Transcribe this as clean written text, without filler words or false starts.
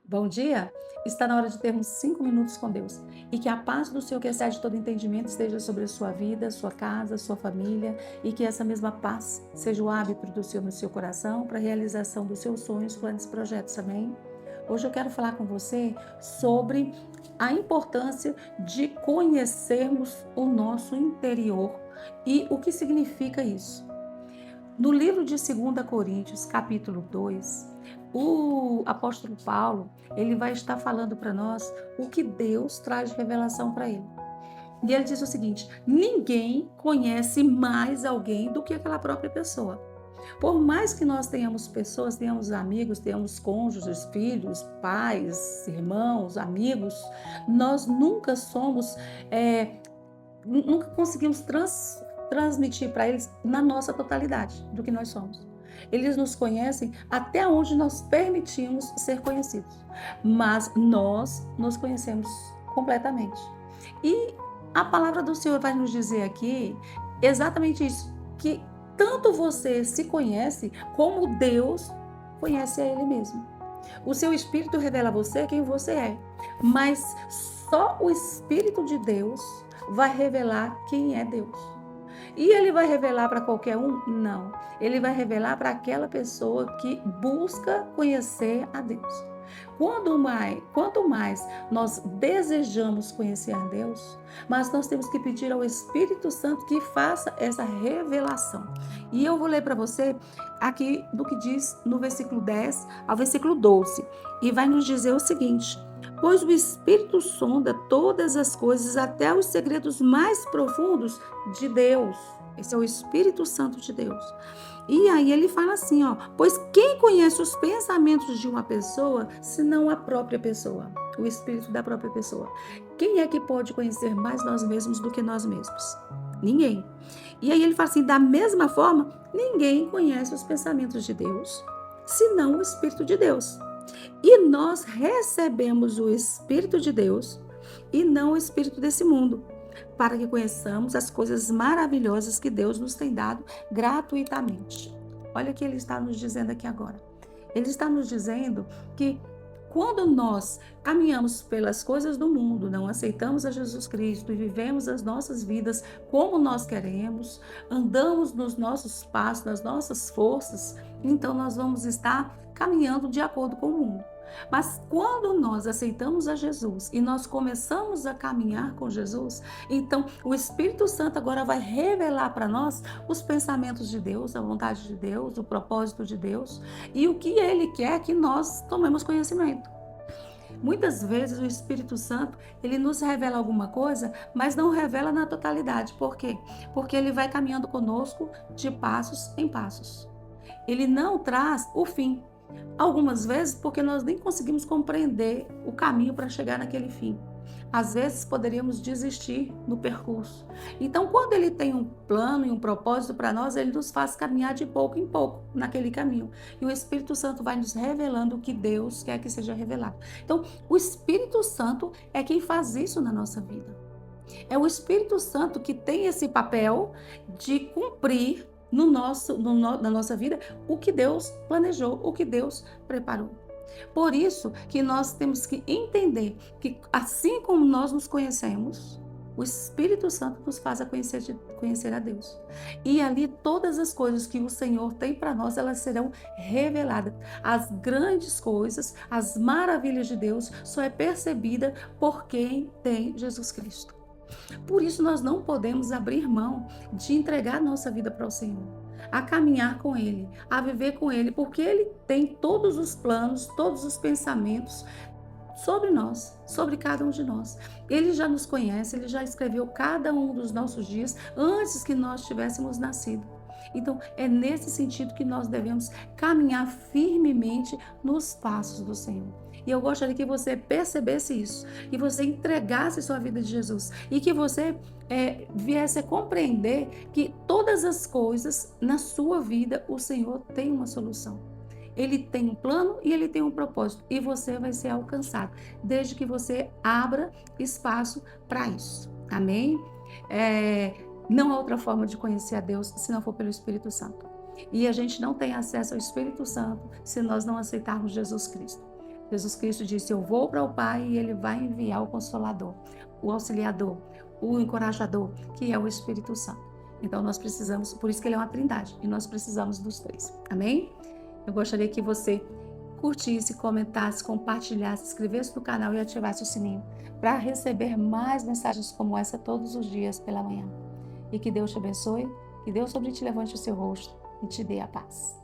Bom dia! Está na hora de termos 5 minutos com Deus. E que a paz do Senhor, que excede todo entendimento, esteja sobre a sua vida, sua casa, sua família, e que essa mesma paz seja o hábito do Senhor no seu coração para a realização dos seus sonhos, planos e projetos. Amém? Hoje eu quero falar com você sobre a importância de conhecermos o nosso interior e o que significa isso. No livro de 2 Coríntios, capítulo 2, o apóstolo Paulo, ele vai estar falando para nós o que Deus traz de revelação para ele. E ele diz o seguinte: ninguém conhece mais alguém do que aquela própria pessoa. Por mais que nós tenhamos pessoas, tenhamos amigos, tenhamos cônjuges, filhos, pais, irmãos, amigos, nós nunca somos, nunca conseguimos transmitir para eles na nossa totalidade do que nós somos. Eles nos conhecem até onde nós permitimos ser conhecidos, mas nós nos conhecemos completamente. E a palavra do Senhor vai nos dizer aqui exatamente isso, que tanto você se conhece como Deus conhece a Ele mesmo. O seu Espírito revela a você quem você é, mas só o Espírito de Deus vai revelar quem é Deus. E ele vai revelar para qualquer um? Não. Ele vai revelar para aquela pessoa que busca conhecer a Deus. Quanto mais nós desejamos conhecer a Deus, mas nós temos que pedir ao Espírito Santo que faça essa revelação. E eu vou ler para você aqui do que diz no versículo 10 ao versículo 12. E vai nos dizer o seguinte: pois o Espírito sonda todas as coisas, até os segredos mais profundos de Deus. Esse é o Espírito Santo de Deus. E aí ele fala assim, pois quem conhece os pensamentos de uma pessoa, senão a própria pessoa, o Espírito da própria pessoa? Quem é que pode conhecer mais nós mesmos do que nós mesmos? Ninguém. E aí ele fala assim, da mesma forma, ninguém conhece os pensamentos de Deus, senão o Espírito de Deus. E nós recebemos o Espírito de Deus e não o Espírito desse mundo, para que conheçamos as coisas maravilhosas que Deus nos tem dado gratuitamente. Olha o que ele está nos dizendo aqui agora. Ele está nos dizendo que quando nós caminhamos pelas coisas do mundo, não aceitamos a Jesus Cristo e vivemos as nossas vidas como nós queremos, andamos nos nossos passos, nas nossas forças, então nós vamos estar caminhando de acordo com o mundo. Mas quando nós aceitamos a Jesus e nós começamos a caminhar com Jesus, então o Espírito Santo agora vai revelar para nós os pensamentos de Deus, a vontade de Deus, o propósito de Deus e o que Ele quer que nós tomemos conhecimento. Muitas vezes o Espírito Santo, ele nos revela alguma coisa, mas não revela na totalidade. Por quê? Porque ele vai caminhando conosco de passos em passos. Ele não traz o fim. Algumas vezes porque nós nem conseguimos compreender o caminho para chegar naquele fim. Às vezes poderíamos desistir no percurso. Então, quando ele tem um plano e um propósito para nós, ele nos faz caminhar de pouco em pouco naquele caminho. E o Espírito Santo vai nos revelando o que Deus quer que seja revelado. Então, o Espírito Santo é quem faz isso na nossa vida. É o Espírito Santo que tem esse papel de cumprir na nossa vida o que Deus planejou, o que Deus preparou. Por isso que nós temos que entender que assim como nós nos conhecemos, o Espírito Santo nos faz conhecer a Deus. E ali todas as coisas que o Senhor tem para nós, elas serão reveladas. As grandes coisas, as maravilhas de Deus, só é percebida por quem tem Jesus Cristo. Por isso nós não podemos abrir mão de entregar nossa vida para o Senhor, a caminhar com Ele, a viver com Ele, porque Ele tem todos os planos, todos os pensamentos sobre nós, sobre cada um de nós. Ele já nos conhece, Ele já escreveu cada um dos nossos dias antes que nós tivéssemos nascido. Então, é nesse sentido que nós devemos caminhar firmemente nos passos do Senhor. E eu gostaria que você percebesse isso, que você entregasse sua vida a Jesus e que você viesse a compreender que todas as coisas na sua vida, o Senhor tem uma solução. Ele tem um plano e ele tem um propósito e você vai ser alcançado, desde que você abra espaço para isso. Amém? Não há outra forma de conhecer a Deus se não for pelo Espírito Santo. E a gente não tem acesso ao Espírito Santo se nós não aceitarmos Jesus Cristo. Jesus Cristo disse: eu vou para o Pai e Ele vai enviar o Consolador, o Auxiliador, o Encorajador, que é o Espírito Santo. Então nós precisamos, por isso que Ele é uma trindade, e nós precisamos dos três. Amém? Eu gostaria que você curtisse, comentasse, compartilhasse, se inscrevesse no canal e ativasse o sininho para receber mais mensagens como essa todos os dias pela manhã. E que Deus te abençoe, que Deus sobre ti levante o seu rosto e te dê a paz.